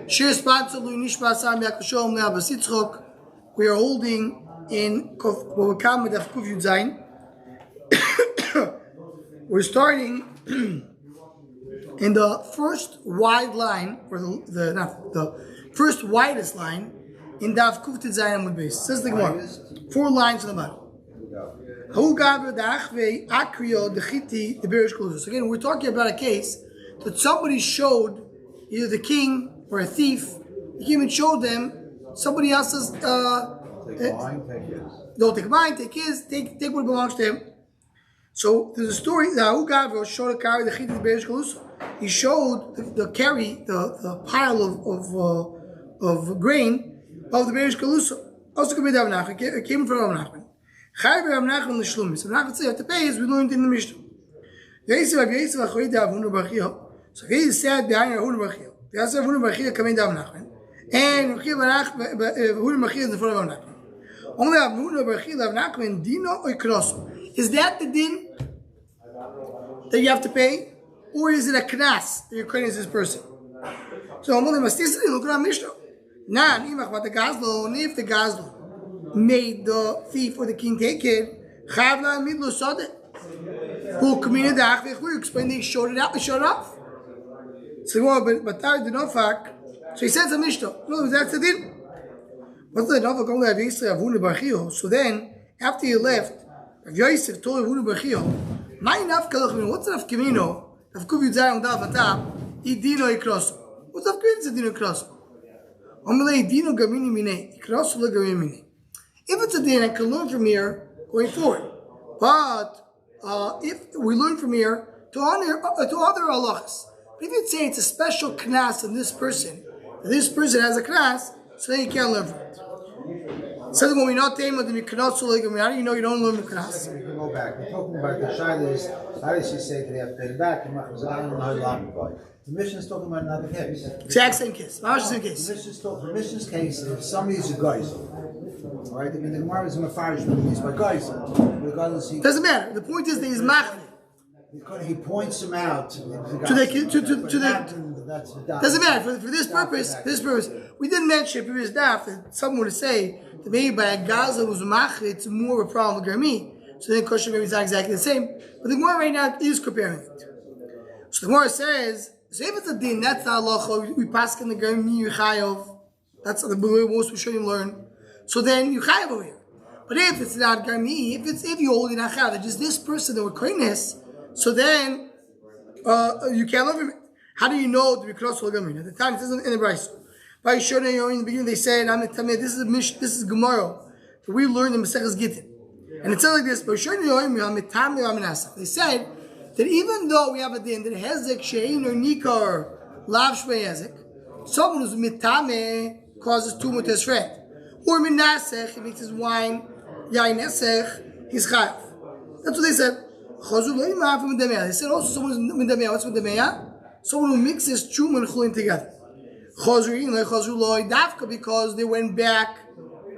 We are holding in Kuf Zayin. We're starting in the first wide line, or the first widest line in Daf Kuf Zayin Amud Beis. Says the Gemara, 4 lines in the bottom. So again, we're talking about a case that somebody showed, either the king or a thief, he came and showed them somebody else's. Don't take mine, take his, take what belongs to him. So there's a story that showed a carry the chiti the Beresh Kalusa. He showed the pile of grain of the Beresh Kalusa. Also could be Rav Nachman. It came from Rav Nachman. Chayav Rav Nachman l'shlumis. Rav Nachman said you have to pay, as we learned in the Mishnah. So he said behind Rav Nachman. Rav Nachman coming down Rav Nachman, and Rav Nachman is in front of Rav Nachman. Only Rav Nachman dino or kroso. Is that the din that you have to pay, or is it a knas that you're crediting this person? So I'm only mastisri look at Mishnah. Nah, if the gazlo made the thief or the king take it, chavla midlo sode. Who committed the achvich? We explained they showed it out. They showed it off. So but that did not fact. So he says a Mishnah. No, that's the din. What's the nafak? Only Rav Yisrael Avunu Barchio. So then, after he left, Rav Yosef told Avunu Barchio, "My nafka, what's the nafkamino? Nafkuv Yudzai on Daf Atap. Idino ikroso. What's nafkamino? Idino ikroso. Omelei Idino gamini mine. Ikroso le gamini mine. If it's a din, I can learn from here going forward. But if we learn from here to other halachas, but if you say it's a special knas in this person has a knas, so then you can't learn from it. So when we not tame with the knas, how do you know you don't learn the knas? We can go back. We're talking about the shaylas. How does she say that they have to pay it back? The mission is talking about another case. Exact same case. Same case. The mission's case is if somebody is a geisel. All right, I mean the Gemara is a mafarish, but he's by geisel. Doesn't matter. The point is that he's machli. He points him out to the doesn't matter for this purpose. We didn't mention previous daf that someone would say that maybe by a gaza who's machli, it's more of a problem with garmi. So then kosher maybe is not exactly the same. But the Gemara right now is comparing it. So the Gemara says, so if it's a din, that's not halacha. We pass in the garmi yuchayev. That's the way most we shouldn't learn. So then yuchayev over here. But if it's not garmi, if you hold it achav, just this person that we're calling this, so then you can't learn from it. How do you know to be close to garmi? At the time it says in the Bryce. By Shona, in the beginning they said, this is Gemara that we learned in Maseches Gittin. And it says like this, they said that even though we have a din that hezek shein or nikar lav shmei hezek, someone who's mitame causes tumor to his friend, or minasech, he makes his wine yain nesech, he's chayav. That's what they said. They said also someone who's midamea. What's midamea? Someone who mixes chum and chulin together. Because they went back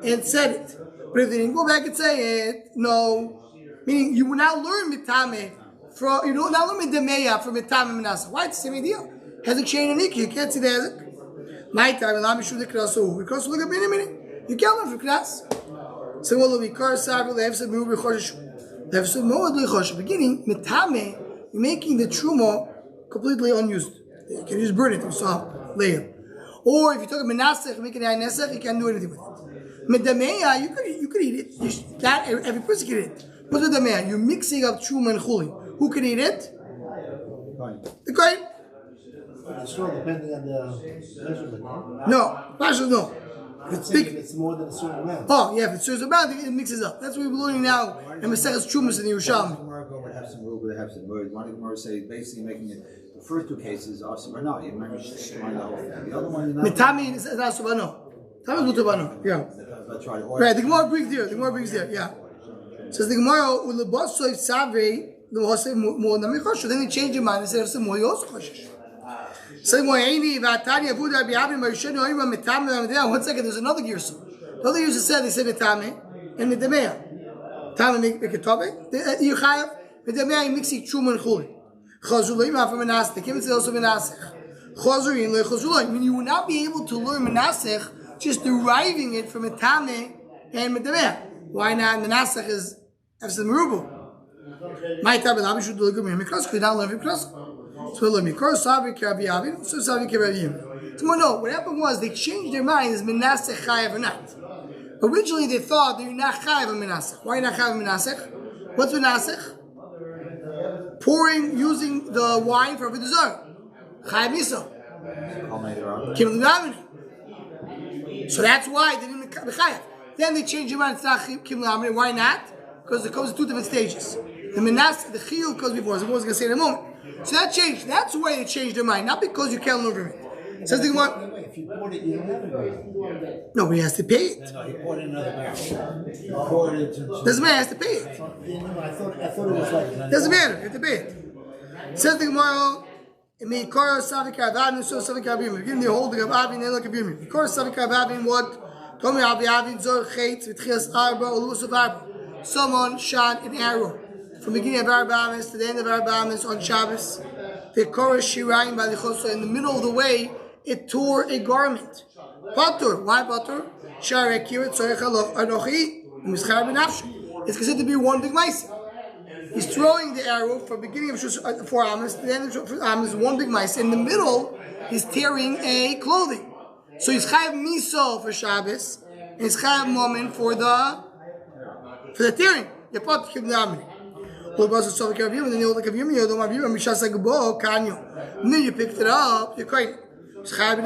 and said it. But if they didn't go back and say it, no. Meaning you will now learn mitame from, you don't now learn midamea from mitame minasa. Why? It's the same idea. Hezek shein and nikki. You can't see the hezek. My time, allow me to show the krasu. Because look at me in a minute. You can't learn from kras. So well, we car savi lehevsed move b'choshesh. Lehevsed moed b'choshesh. Beginning mitame, you're making the truma completely unused. You can just burn it. We saw later. Or if you talk about menasech, make it nesech, you can't do anything with it. Medameya, you could eat it. That every person can eat it. What's medameya? You're mixing up truma and chulin. Who can eat it? The kohen. It's all depending on the measurement. No, no. It's big. It's more than a certain amount. Oh yeah, if it's a certain amount, it mixes up. That's what we're learning now. And Maseches Trumas in the Yerushalmi. One would have some rule, would have some words. One of them say basically making it. The first 2 cases are subano. You remember the whole thing. The other one, mitami is not subano. Mitami is mutabano. Yeah. That's right. Right. The Gemara brings there. Yeah. Says the Gemara with the boss of savre the boss of more than mechosher. Then they change your mind and say some more. You also choshesh. So Moini Vatani Avuda Biabim Marishon Oima Mitame Amadea. 1 second. There's another Girsa. The other Girsa said they said mitame and mitamea. Tame make a topic. You chayav mitamea mixing chum and chulin. Chazulay ma from menasech. Even say also menasech. Meaning you will not be able to learn Menasech just deriving it from a Tameh and Medabeh. Why not? The Menasech is Efsed Merubu. My type of Abi should do a good Mikros, could not learn Mikros. So learn Mikros, Savi Karabiavin, so Savi Karabim. So no, what happened was they changed their mind is Menasech Chayav or not. Originally they thought that you're not Chayav of Menasech. Why are you not Chayav of Menasech? What's Menasech? Pouring, using the wine for Avodah Zarah. Chayav Miso. So that's why they didn't be Chayav. Then they changed their mind, it's not Kim Lamini. Why not? Because it comes in two different stages. The Menasech, the Chiyuv comes before, as I was going to say in a moment. So that changed. That's why they changed their mind, not because you can't learn from it. Says the Gemara. If you poured it, you don't have it. No, but he has to pay it. No, he poured in another barrel. He poured it into. Doesn't matter, he has to pay it. I thought it was like. Doesn't matter, you have to pay it. Says the Gemara. Give me the holding of Avin and look at Bimim. Of course, Savik Avin, what? Told me Avin Zor Chet, Vitchias Arba, Ulus of Arba. Someone shot an arrow from the beginning of Arbamis to the end of Arbamis on Shabbos. The Korah Shirayim by the Chosa. In the middle of the way, it tore a garment. Patur. Why Patur? Shara Kirit Tzorech Anochi Mischar B'Nafshu. It's considered to be one big mice. He's throwing the arrow from the beginning of 4 Amos to the end of 4 Amos, one big mice. In the middle, he's tearing a clothing. So he's chayav miso for Shabbos, and he's chayav moment for the tearing. You put him down. And then you picked it up, you're crying. You chayav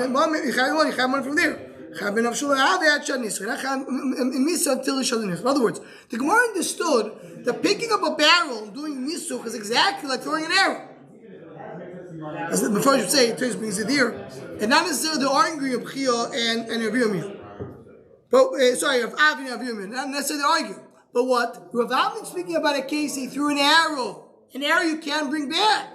money from there. In other words, the Gemara understood that picking up a barrel and doing misuch is exactly like throwing an arrow. As before you say, it brings it here. And not necessarily the arguing of Chia and Rav Yirmiyah. But, sorry, of Avin and Rav Yirmiyah. Not necessarily arguing. But what? Rav Avin speaking about a case, he threw an arrow. An arrow you can't bring back.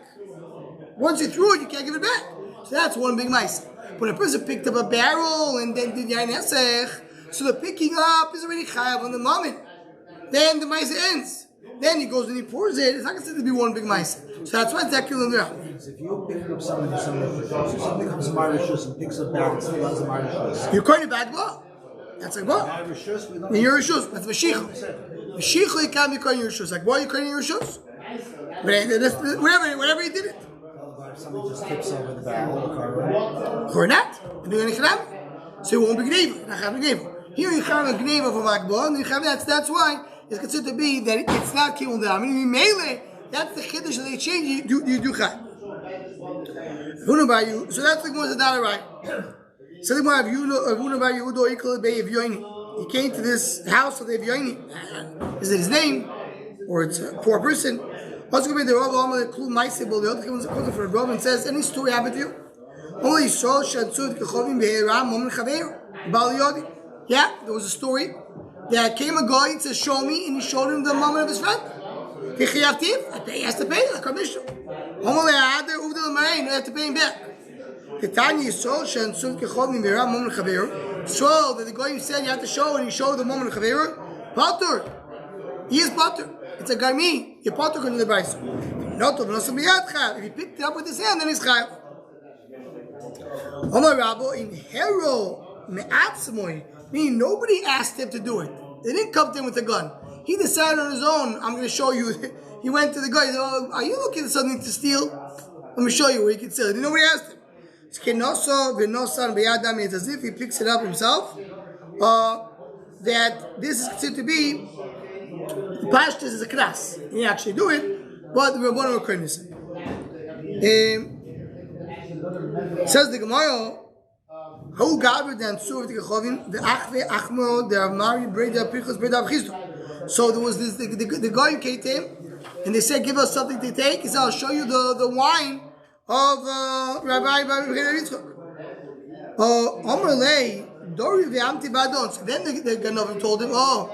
Once you threw it, you can't give it back. So that's one big mice. When a person picked up a barrel and then did Yain Esech, so the picking up is already chayav on the moment. Then the mice ends. Then he goes and he pours it. It's not considered to be one big mice. So that's why it's that killing there. If you pick up something and somebody comes to Marishus and picks up barrel, still has a Marishus. You're quite a bad law. That's like what? In your shoes. That's Mashiach. Mashiach, you can't be calling your shoes. Like, why are you calling your shoes? Whatever you did it. Somebody just tips over the barrel. Or not. And you're going to so you won't be gneva. Not have a gneva. Here you have a gneva for Magbah, and you have that's why it's considered to be that it's not killed down. I mean, melee, that's the chiddush that they change. You do chai. Who know about you? So that's the one that's right. So the one of Yehuda bar Yehuda equal Bei Evyoini. He came to this house of the Evyoini. Is it his name, or it's a poor person? What's going to be the Rav Amar Klu Maisibol? The other comes for Rav and says, any story happened to you? Only Shol Shatzud Kechovim Be'eram Momen Chaveir Bal Yodi. Yeah, there was a story that came a guy and says, show me, and he showed him the moment of his friend. He has to pay like a mission. Only Adar Uvdel Marain, you have to pay him back. The Tanya Shol Shatzud Kechovim Be'eram Momen Chaveir. So that the guy said you have to show, and he showed the moment of Chaveir. Patur. He is Patur. It's a garmi. You're Patur going to the price. Not of Nosam Biyad. If he picked it up with his hand, then he's Chayav. Omar Rabbo in Hero Me'atzmoy, meaning nobody asked him to do it. They didn't come to him with a gun. He decided on his own, I'm going to show you. He went to the guy, he said, oh, are you looking for something to steal? Let me show you where you can steal it. Nobody asked him. It's as if he picks it up himself. That this is considered to be Pashtus is a kras. He actually do it, but the Rabbanon couldn't say. Says the Gemara, "How gathered and served the Kechovim the Achve Achmo the Amari Breda Pichos Breda Avchisto." So there was this the guy who came to him, and they said, "Give us something to take." He said, "I'll show you the wine of Rabbi Breda Yitzchak." Omerlei Dori ve'amti badon. So then the Ganovim told him, "Oh,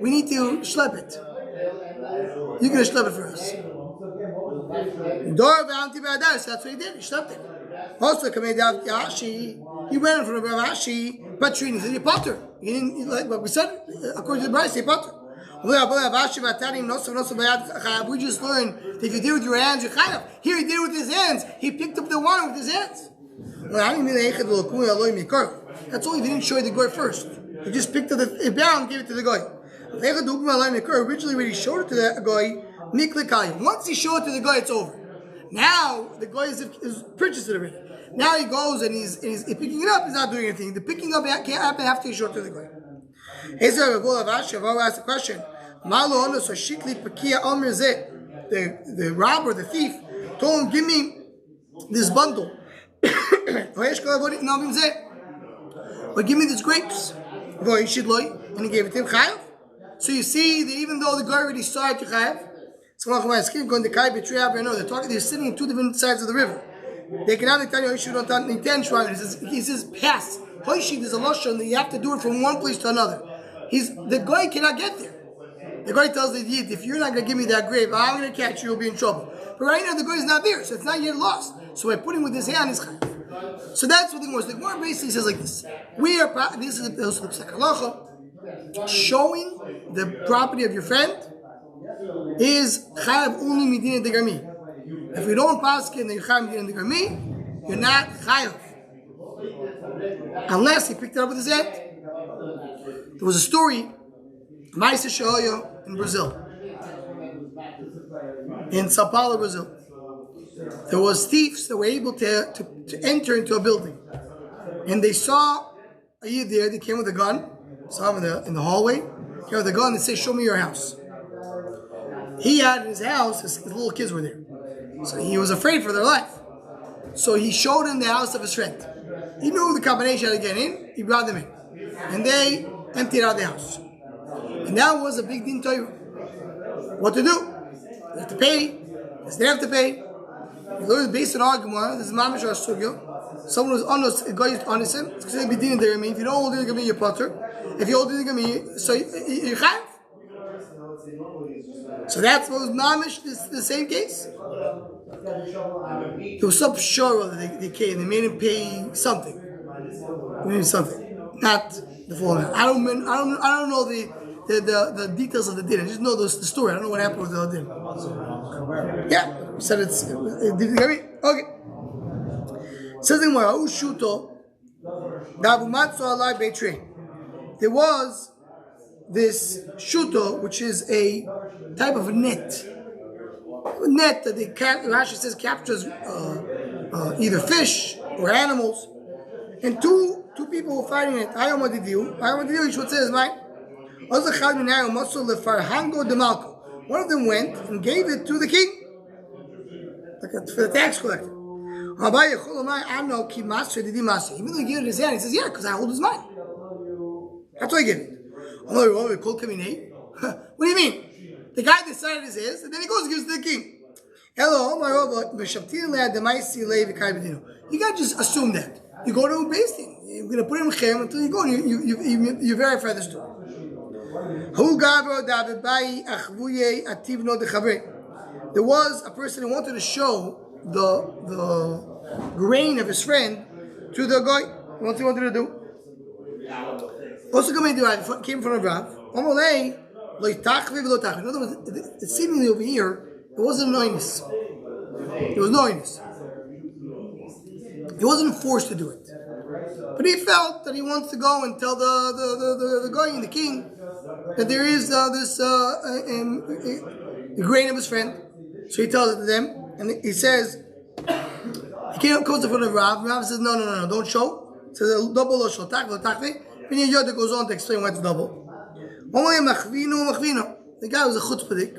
we need to schlep it. You're going to schlep it for us." Dor ve'amti badon. So that's what he did. He schlepped it. Also, Kamedav Yashi, he went in front of Rav Ashi, but Trini said, "You potter." He didn't like what we said. According to the Bryce, he potter. We just learned that if you did it with your hands, you're chayav. Here he did it with his hands. He picked up the wine with his hands. That's only if he didn't show you the goy first. He just picked up the barrel and gave it to the goy. Originally, when he showed it to the goy, once he showed it to the goy, it's over. Now the guy is purchased it already. Now he goes and he's picking it up. He's not doing anything. The picking up can't happen after he showed it to the guy. Rava asked the question. The robber, the thief, told him, "Give me this bundle, or give me these grapes." And he gave it to him. So you see that even though the guy already saw it, they're sitting in two different sides of the river. They cannot tell you he says pass. There's a lashon that you have to do it from one place to another. The guy cannot get there. The guy tells the Yid, if you're not going to give me that grape, I'm going to catch you, you'll be in trouble. But right now the guy is not there, so it's not yet lost. So by putting with his hand, he's chayav. So that's what the Gemara says. The Gemara basically says like this. This is also the halacha. Showing the property of your friend is chayav only midin degami. If you don't pass it, then you're chayav midin degami. You're not chayav unless he picked it up with his hand. There was a story, Maisa Shahoya in Brazil, in Sao Paulo, Brazil. There was thieves that were able to enter into a building, and they saw a Yid there. They came with a gun. Saw him in the hallway. Came with a gun and said, "Show me your house." He had in his house, his little kids were there. So he was afraid for their life. So he showed him the house of his friend. He knew the combination how to get in. He brought them in. And they emptied out the house. And that was a big din Torah. What to do? They have to pay. They didn't have to pay. Based on our Gemara, this is Mamish or Sugyo. Someone who's honest, a guy is honest, it's going to be din there. If you don't hold it, you're you're potter. If you hold it, so you're chayav. So that's what was Mamish, the same case. There was some shore that they came, they made him pay something. Not the full amount. I don't know the details of the din. I just know the story. I don't know what happened with the din. Yeah, said it's okay. Says in there was this shuto, which is a type of net that Rashi says captures either fish or animals, and two people were fighting it. Each one says mine. One of them went and gave it to the king, for the tax collector. Even though he gave it in his hand, he says, "Yeah, because I hold his mine. That's why I give it." What do you mean? The guy decided it's his, and then he goes and gives it to the king. You can't just assume that. You go to a base thing. You're going to put him in chem until you go and you verify the story. There was a person who wanted to show the grain of his friend to the guy. What he wanted to do. Also came in front of Rav. In other words, seemingly over here, there wasn't noiness. There was noiness. He wasn't forced to do it. But he felt that he wants to go and tell the guy and the king that there is the grain of his friend. So he tells it to them, and he says, he comes in front of Rav. Rav says, no, don't show. He says, double lo shol takve. And Yoda goes on to explain why it's double. The guy was a chutzpahdik.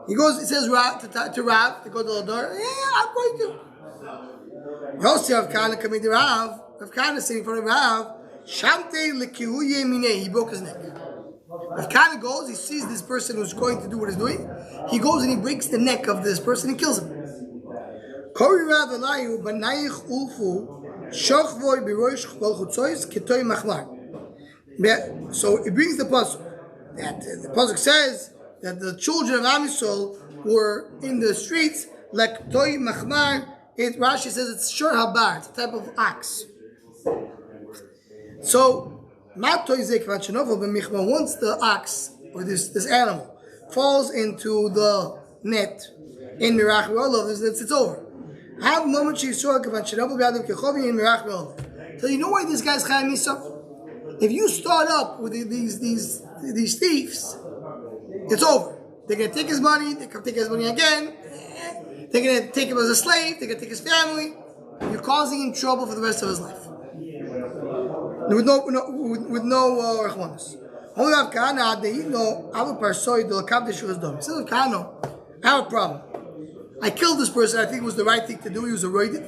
He says to Rav, to go to the door, yeah, I'm going to. Yossi Rav Kahana coming to Rav. Rav Kahana sitting in front of Rav. Shamte lekihu yemineh. He broke his neck. Rav Kahana goes, he sees this person who's going to do what he's doing. He goes and he breaks the neck of this person and kills him. Kori Rav Elayu banayich ulfu shochvoy birosh kol chutzois ketoy machmar. So it brings the pasuk that the pasuk says that the children of Am Yisrael were in the streets like toy machmar. Rashi says it's shor habar, it's a type of ox. So once the ox or this animal falls into the net in Mirach, it's over. Have moment she saw Kavan Shirabu Badu Kechovi in Mirach Mel. So you know why this guy's Chaim Misa? If you start up with these thieves, it's over. They're gonna take his money, they can take his money again, they're gonna take him as a slave, they're gonna take his family. You're causing him trouble for the rest of his life. With no rachmanis. Only Rav Kahana, they know Abu Parsoi the Lakav the Shuas Dom. He says, Kahana, I have a problem. I killed this person. I think it was the right thing to do. He was a roidik.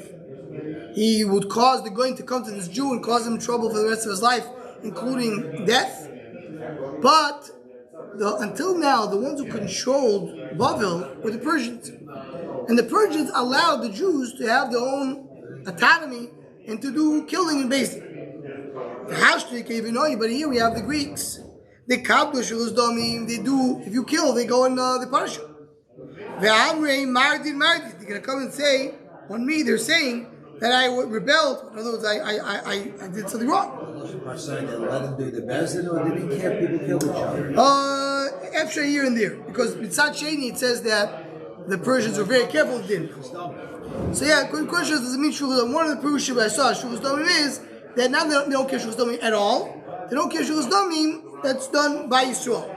He would cause the going to come to this Jew and cause him trouble for the rest of his life, including death. But until now, the ones who controlled Bavil were the Persians, and the Persians allowed the Jews to have their own autonomy and to do killing and basing. The Hashrik even know, but here we have the Greeks. They kabdush domim. They do. If you kill, they go and they punish you. The Amrei Mardin. They're going to come and say on me. They're saying that I rebelled. In other words, I did something wrong. Let him do the best, or did he care people kill each other? Extra here and there, because Mitzat Sheni it says that the Persians were very careful and didn't. So yeah, good question. Does it mean Shuvas? One of the Perushim I saw Shuvas Domim is that now they don't care Shuvas Domim at all. They don't care Shuvas Domim that's done by Yisrael.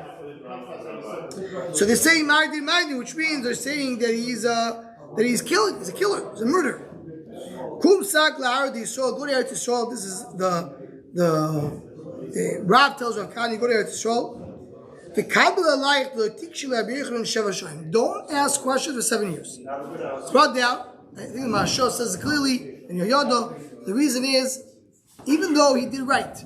So they're saying Mardin, which means they're saying that he's killing. He's a killer. He's a murderer. Kum sak la'ar Yisrael. Go to Eretz Yisrael. This is the Rav tells Rav Kani, go to Eretz Yisrael. Don't ask questions for 7 years. It's brought down. I think the Mashal says it clearly in Yoyodo. The reason is, even though he did right,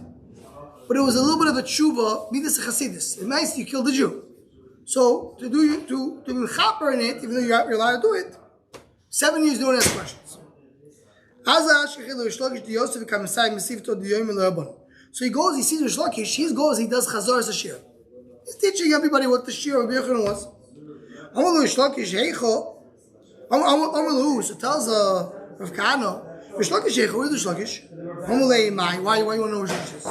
but it was a little bit of a tshuva, midas chasidus. It means you killed the Jew. So to be chaper in it, even though you're allowed to do it, 7 years don't ask questions. So he goes, he sees Rish Lakish, he goes, he does Chazor as a shir. He's teaching everybody what the shir of Rabbi Yochanan was. Rish Lakish heicho. So tells Rav Kahana, Rish Lakish heicho. Where's Rish Lakish? Why you want to know Rish Lakish?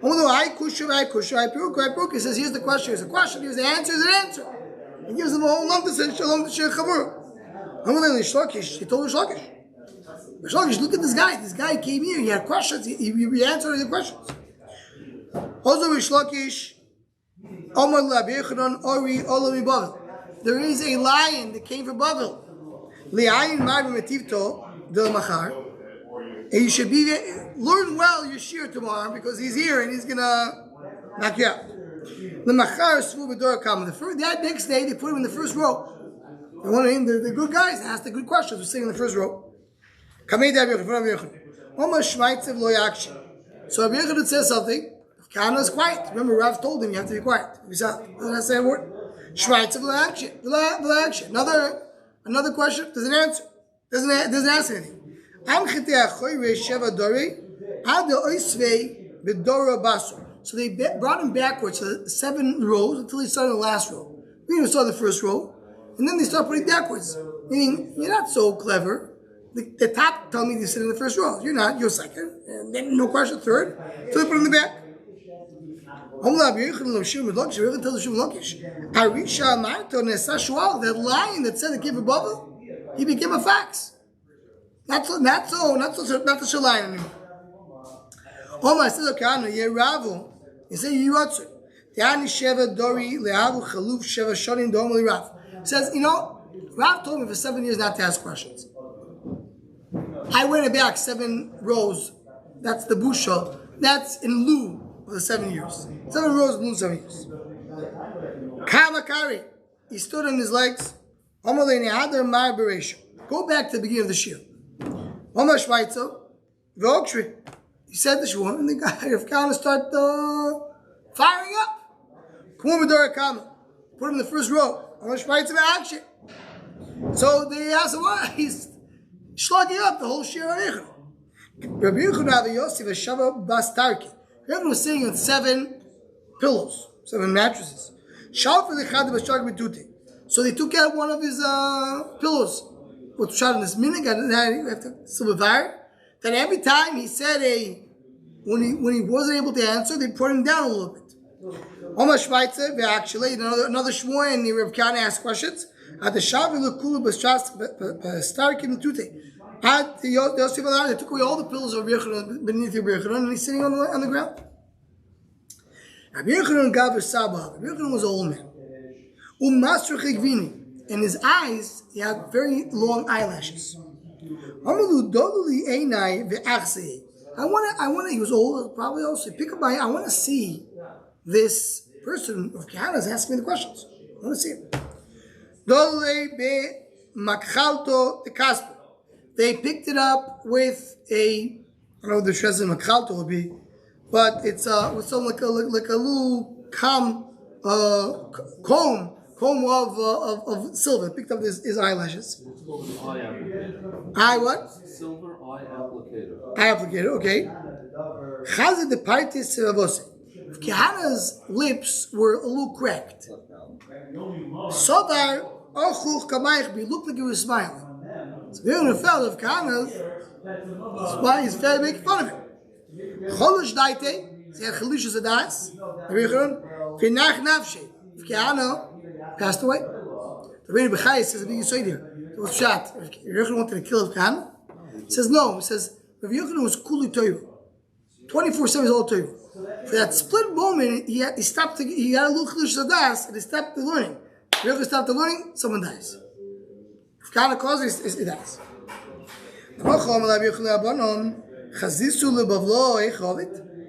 I peruk. He says, here's the question. Here's the question. Here's the answer. Here's the answer. He gives them a whole lump to say Shalom to Shir Chavur. Rish Lakish. He told Rish Lakish. Rish Lakish, look at this guy. This guy came here. He had questions. He answered the questions. Also Rish Lakish. There is a lion that came from Bavel. And you should learn well your shir tomorrow because he's here and he's gonna knock you out. The next day they put him in the first row. They wanted him, the good guys asked the good questions. We're sitting in the first row. So Rabbi Yochanan says something. Kahana is quiet. Remember, Rav told him you have to be quiet. He said, "Let's say a word." Shvaitzer action. Another question. Doesn't answer. Doesn't answer anything. So they brought him backwards to 7 rows until he started the last row. We saw the first row, and then they start putting backwards. Meaning you're not so clever. The top tell me to sit in the first row. You're not. You're second, and then no question third. So they put him in the back. That lion that said it came from Bava, he became a fox. Not the lion anymore. Omar says, "Okay, ye Ravu." He said, "Yirotzer." Tiani Sheva Dori Lehavu Chaluf Sheva Shonim Domali Rav. Says, Rav told me for 7 years not to ask questions. I went back 7 rows. That's the busha. That's in lieu of the 7 years. 7 rows in lieu of 7 years. Kamakari. He stood on his legs. Go back to the beginning of the shir. Omar Shvaitzer. V'okshri. He said the shur, and the guy of Kahana start firing up. Put him in the first row. Omar Shvaitzer action. So they asked him why he's slugging up the whole shir on Eichel. Rabbi Yochanan Yosef Shava Bastarki. Everyone was sitting on 7 pillows, 7 mattresses. So they took out one of his pillows. What's shot in this minute? You have to silver. That every time he said when he wasn't able to answer, they put him down a little bit. Omar Shvaitzer, actually, another shmua, and Rav Kahana asked questions. At the Shavu Lekulu B'Shas B'Starkim Tute. At the Yosef they took away all the pillars of Rabbi Yochanan beneath Rabbi Yochanan, and he's sitting on the ground. Rabbi Yochanan Gaber Saba. Rabbi Yochanan was an old man. And his eyes, he had very long eyelashes. I want. He was old, probably also. Pick up I want to see this person of Kahana is asking me the questions. I want to see it. They picked it up with a, I don't know what the Shrezin Makhalto would be, but it's with something like a little comb of silver. Picked up his eyelashes. Eye what? Silver eye applicator. Eye applicator, okay. Chazid the partis sevavose. Kahana's lips were a little cracked. Sodar ochuch kamayich be looked like he was smiling. So the other fellow of Kahana's he's fairly making fun of him. Cholush daite, he had chalishas adas. Finach nafshe. Kahana passed away. The Rebbe Bechai says a big yisoid here. It was shot. Rabbi Yochanan wanted to kill Kahana. He says no. He says Rabbi Yochanan was kuli toivu. 24/7 is all toivu. For that split moment, he stopped. He had a little chalishas adas, and he stopped the learning. If Yochanan stopped the learning, someone dies. If Kahana causes it, it dies. The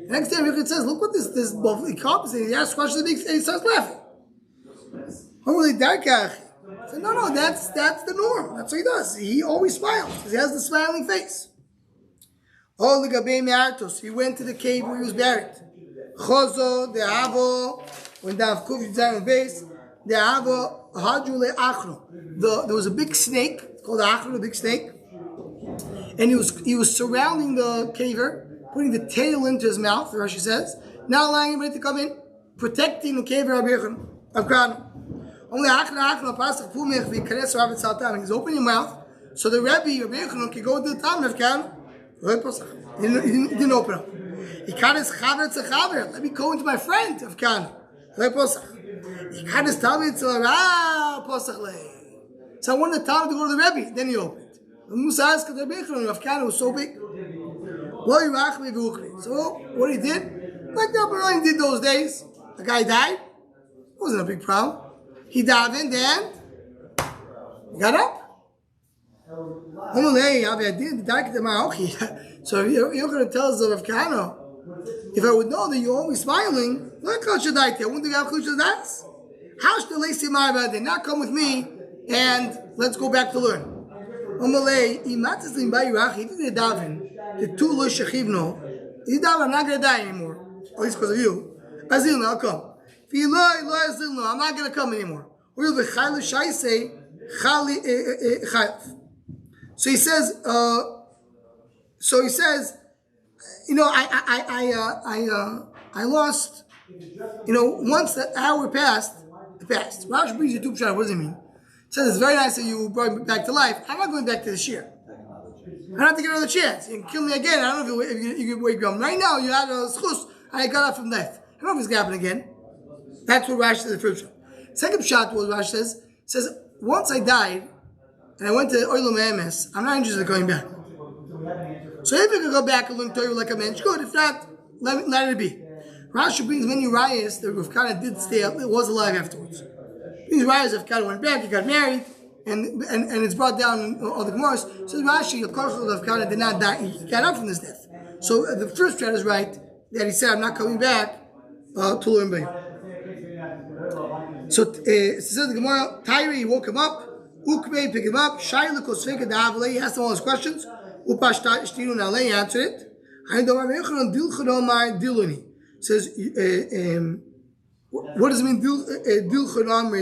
next day, Yochanan says, "Look what this Bava cop is saying." He asks questions, and he starts laughing. Said, no, that's the norm. That's what he does. He always smiles because he has the smiling face. He went to the cave where he was buried. Chozo de Avo went down Kuf Yizayim base. De Avo Hadrule Achno. There was a big snake called Achno, a big snake, and he was surrounding the caver, putting the tail into his mouth. The Rashi says, not allowing anybody to come in, protecting the caver of Kahana. Only he's opening your mouth so the Rebbe Rabbi Yochanan can go to the town of Kahana. He didn't open up. He cut his chaver to chaver. Let me go into my friend of Kahana. He cut his tablet to so I wanted the town to go to the Rebbe. Then he opened. The Musa asked the Rabbi Yochanan of Kahana was so big. So what he did, like the Rabbi did those days, the guy died. It wasn't a big problem. He davened and got up. So Yochanan tells the Rav Kahana, if I would know that you're always smiling, I wouldn't have Klusha Das. How should they not come with me and let's go back to learn? If you daven, the two lo shechivno, you daven, I'm not going to die anymore, at least because of you. Azilno, I'll come. I'm not going to come anymore. So he says, I lost, once the hour passed, it passed. Rashi brings you two pshat. What does it mean? It says it's very nice that you brought me back to life. I'm not going back to the shir. I don't have to get another chance. You can kill me again. I don't know if you can wake me up. Right now, you had a schus. I got up from death. I don't know if it's going to happen again. That's what Rashi says the first shot. Second shot, what Rashi says, once I died and I went to Oilam Emes, I'm not interested in going back. So if you could go back and learn Torah like a mensch, good. If not, let it be. Rashi brings many rayas that Rav Kahana did stay up, it was alive afterwards. These rayas Rav Kahana went back, he got married, and it's brought down in all the Gemaras. Says Rashi, Rav Kahana did not die, he got up from his death. So the first shot is right, that he said, I'm not coming back to learn by him. So it says the Gemara, Tyre, he woke him up, Ukmei, pick him up, Shaila Kosveka Davale, he asked him all his questions, Upashtinu Nale, he answered it. Says, what does it mean, Dilchonam?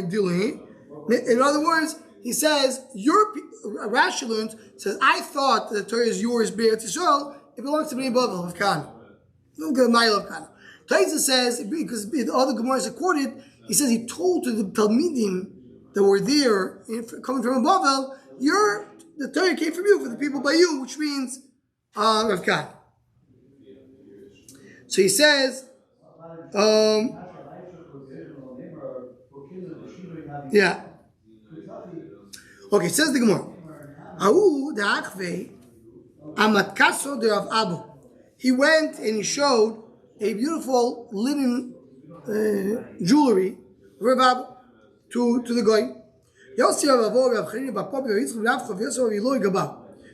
In other words, he says, Rashi learns, says, I thought that the Torah is yours, Be'er Yisrael, it belongs to Bnei Bava of Kahana. Don't get a mile of Kahana. Taisa says, because all the Gemaras are quoted, he says he told to the Talmidim that were there, coming from Bava, the Torah came from you, for the people by you, which means Rav Kahana. So he says, yeah. Okay, says the Gemara. Amatkaso de Rav Abu. He went and he showed a beautiful linen jewelry, Rav Abu, to the guy.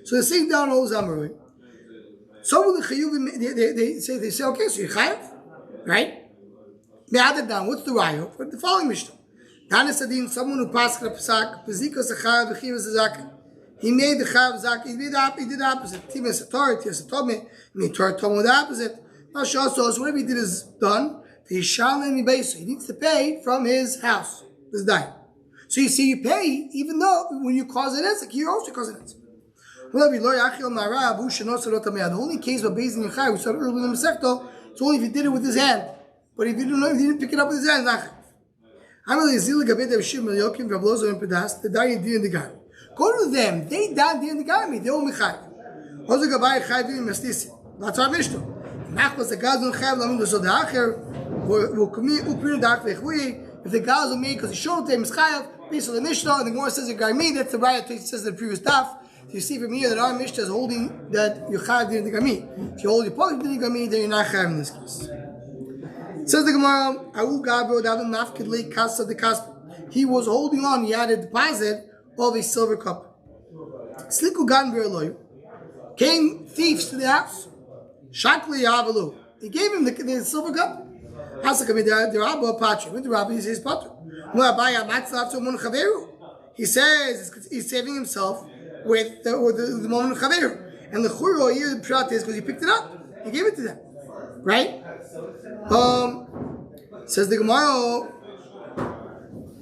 So they sing down all Zamaroi. Some of the Chayuvim, they say, okay, so you're Chayav, right? They add it down. What's the raya? For the following Mishnah. Tana Sadin, someone who passed the Pesach, Pezika Sachav, Bechiva Zaka. He made the Chav Zaka, he did the opposite. Tima Satar, Tia Satome, me Torah Tomo the opposite. Masha, so whatever he did is done. He needs to pay from his house, his dime. So you see, you pay, even though when you cause an Ezek, you're also causing an Ezek. The only case of Beis Din Yachai, we said earlier in the Masechta, it's only if he did it with his hand. But if you didn't know, if he didn't pick it up with his hand, it's not chayav. Go to them. They died in the Gami. They only chayav. That's our Mishnah. If the guys will make because he showed them is chayav, based on the Mishnah, and the Gemara says the Gami, that's the right that says the previous daf. You see from here that our Mishnah is holding that you chayav in the Gami. If you hold your pocket in the Gami, then you're not chayav in this case. Says the Gemara, he was holding on, he had a deposit of a silver cup. Came thieves to the house. He gave him the silver cup. He says he's saving himself with the moment of Chaveru. And the Churo here, the pshat is because he picked it up. He gave it to them. Right? Says the Gemara,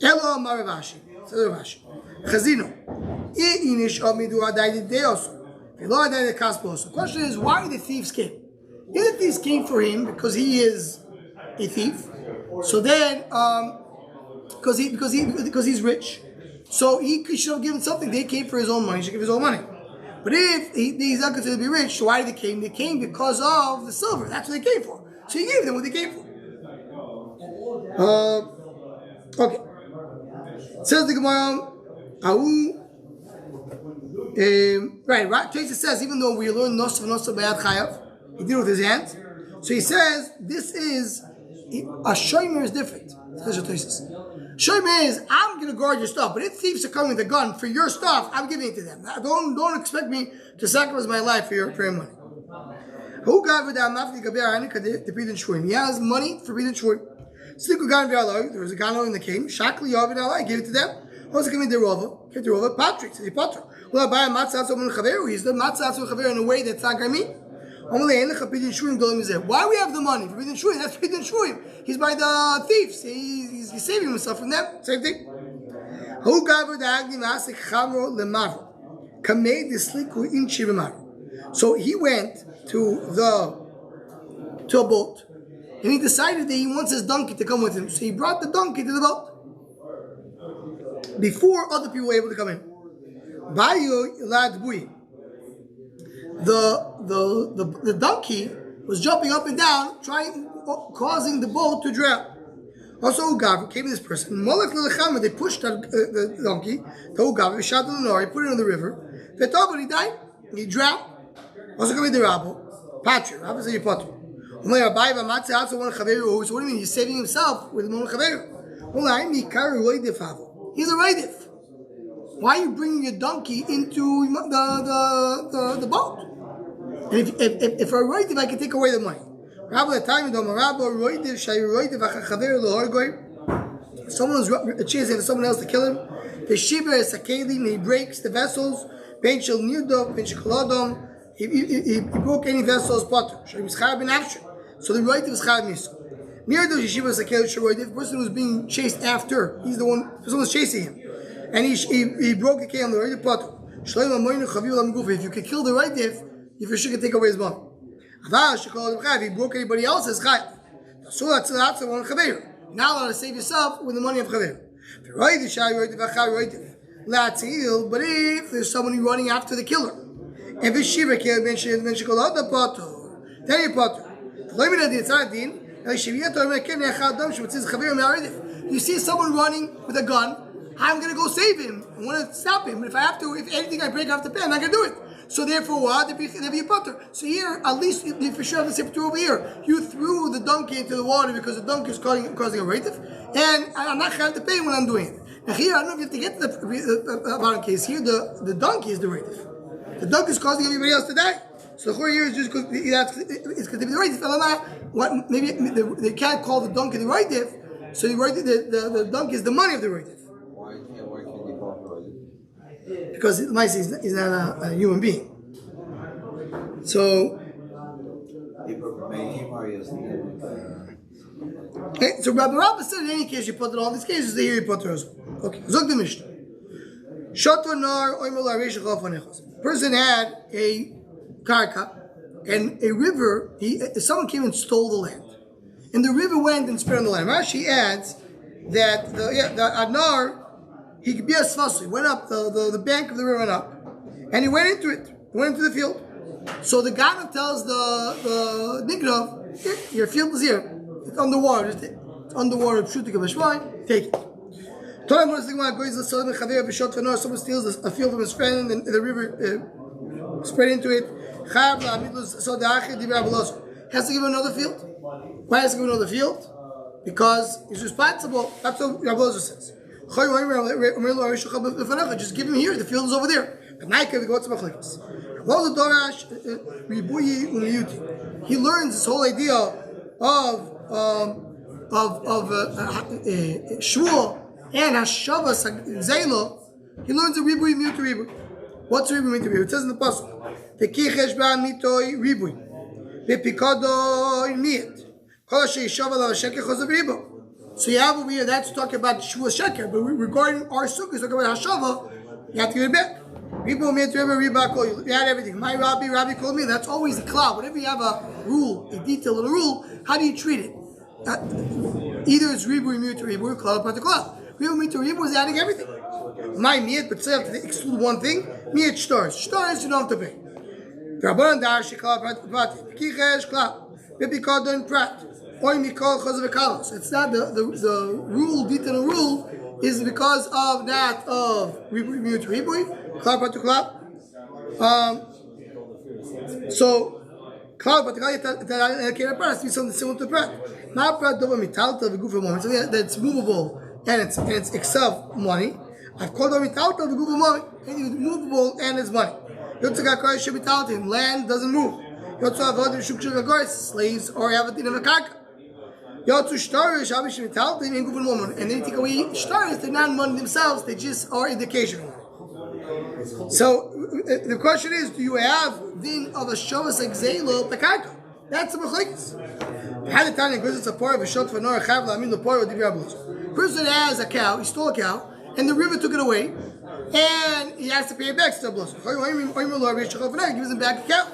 Elo Maravashi. Says Ravashi, Chazino. The question is, why the thieves came? If the thieves came for him because he is a thief, so then because he's rich, so he should have given something. They came for his own money. He should give his own money. But if he's not considered to be rich, so why did they came? They came because of the silver. That's what they came for. So he gave them what they came for. Okay. Says the Gemara, right. Tosfos says even though we learn Nosav Bayad Chayav, he did it with his hands. So he says this is a shomer is different. That's what Tosfos says. Shomer is I'm going to guard your stuff, but if thieves are coming with a gun for your stuff, I'm giving it to them. Don't expect me to sacrifice my life for your money. He has money for Bidin Shvurim. There was a gano in the king. Shakli Yavid Allah, gave it to them. Also came in the Rova. Came to Rova. Patrick says he Patra. Well, I buy a matzah from Chaveru. He's the matzah from Chaveru in a way that's not Garmi. Why we have the money for Bidin Shvurim? That's Bidin Shvurim. He's by the thieves. He's saving himself from them. Same thing. Who gathered the Agni Masik Chamro Lemav? Kamei Disliku in Shivamar. So he went to a boat, and he decided that he wants his donkey to come with him. So he brought the donkey to the boat before other people were able to come in. The donkey was jumping up and down, causing the boat to drown. Also, Ugav came to this person. They pushed the donkey. The Ugav shot the Lenore, put it in the river. He died. He drowned. Also, come to the Rabbo. Patrick. Rabbo said, "You Patrick." So what do you mean? He's saving himself with Mon Chaveru. He's a Raidif. Why are you bringing your donkey into the boat? And if a Raidif, I can take away the money. Someone's chasing someone else to kill him. The Shiva is Sakelim, he breaks the vessels. He broke any vessels, potter. So the Raidif is Chayav Miso. Near the Yeshiva is the person who's being chased after. He's the one, someone's chasing him. And he broke the Kalim, the Raidif potter. If you could kill the Raidif, you for sure can take away his money. If he broke anybody else's Chayav. So that's one Chaveru. Now allowed to save yourself with the money of Chaveru. But if there's somebody running after the killer, if it's Shiva killed, then the potter. Then you potter. You see someone running with a gun, I'm going to go save him. I want to stop him. But if I have to, if anything I break, I have to pay. I'm not going to do it. So therefore, what? There'd be a putter. So here, at least you for sure have the same over here. You threw the donkey into the water because the donkey is causing a reitif, and I'm not going to have to pay when I'm doing it. Now here, I don't know if you have to get to the bottom case. Here, the donkey is the reitif. The donkey is causing everybody else to die. So the whole here is just because it's going to be the reitif. What? Maybe they can't call the donkey the reitif. So the donkey is the money of the reitif. Why can't they populate it? Because Maisi is not a human being. So, okay, so Rabbi Rabbah said in any case you put it all these cases, they hear you put it as well. Okay, Zog the Mishnah. Person had a karka and a river, someone came and stole the land. And the river went and spread on the land. Rashi adds that the Adnar, he could be a svasi, went up, the bank of the river went up, and he went into it, went into the field. So the Ganav tells the Nigrav, your field is here, it's underwater, it's underwater, shooting of a shmai, take it. Someone steals a field from his friend and the river spread into it. Has to give him another field. Why has to give him another field? Because he's responsible. That's what Rabbi Loza says. Just give him here. The field is over there. He learns this whole idea of shul and hashava zaylo. He learns the ribui mute ribui. What's ribui mute ribui? It says in the pasuk, "Tekichesh ba mitoi ribui, vepikado miet, kol sheishava la sheker chozav ribu." So you have over here, that's talking about shua sheker, but regarding our sukkah, talking about hashava, you have to give it back. Ribu miet ribu riba kol. You had everything. My Rabbi called me. That's always the cloud. Whenever you have a rule, a detail of a rule, how do you treat it? Either it's ribui mute ribui, cloud part to cloud. Real meat to ribu is adding everything. My meat, but still have to exclude one thing. Meat stars. Stars you don't have to pay. Rabbanan dar shekal prat. Kichesh klal. Bipikadon prat. Oy mikol chozav v'kalos. It's not the rule, detail rule is because of that of ribui mute ribui, klal prat to klal. So klal prat to klal has to be something similar to prat. Not prat dova mitalta v'gufa moment. Something that's movable. And it's itself money. I've called it without the Google money. And it's movable and it's money. Yotzagakoy should be without him. Land doesn't move. Yotzavadim shukshagakoy, slaves or everything of a kaka. Yotzu shtarish, Abish without him in Google moment. And then you take away shtarish, they're not money themselves, they just are indication. So the question is, do you have din of a shavas exelo pekaka? That's the mechlikas. Had the time in Grizzles a part of a shot for Nora Chav Lamin the part of the Diablos. Person has a cow, he stole a cow, and the river took it away, and he has to pay it back to the Diablos. Gives him back a cow.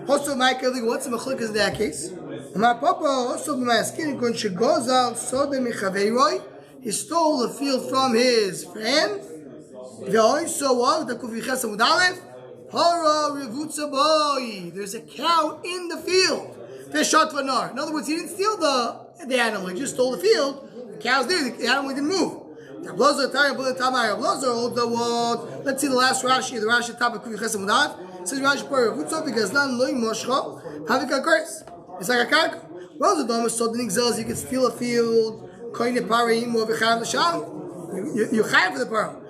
Also, Michael, what's the mechlikas in that case? My papa also my skin when she goes out, so the Michaveroy, he stole the field from his friend. So what? The Kufichas Mudalev. There's a cow in the field. In other words, he didn't steal the animal, he just stole the field. The cow's there, the animal didn't move. Let's see the last Rashi, the Rashi topic It says Rashi because it's like a karka. Well, the dome is so the you can steal a field, you chayv for the pearl.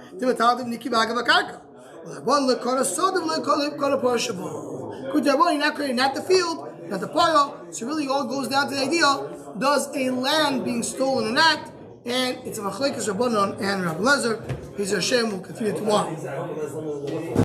One look on a soda, look on a porshable. Good job, you're not creating not the field, not the pile. So really all goes down to the idea, does a land being stolen or not? And it's a machlekes Rabbanon and Rabbi Lezer. He's Hashem will continue tomorrow.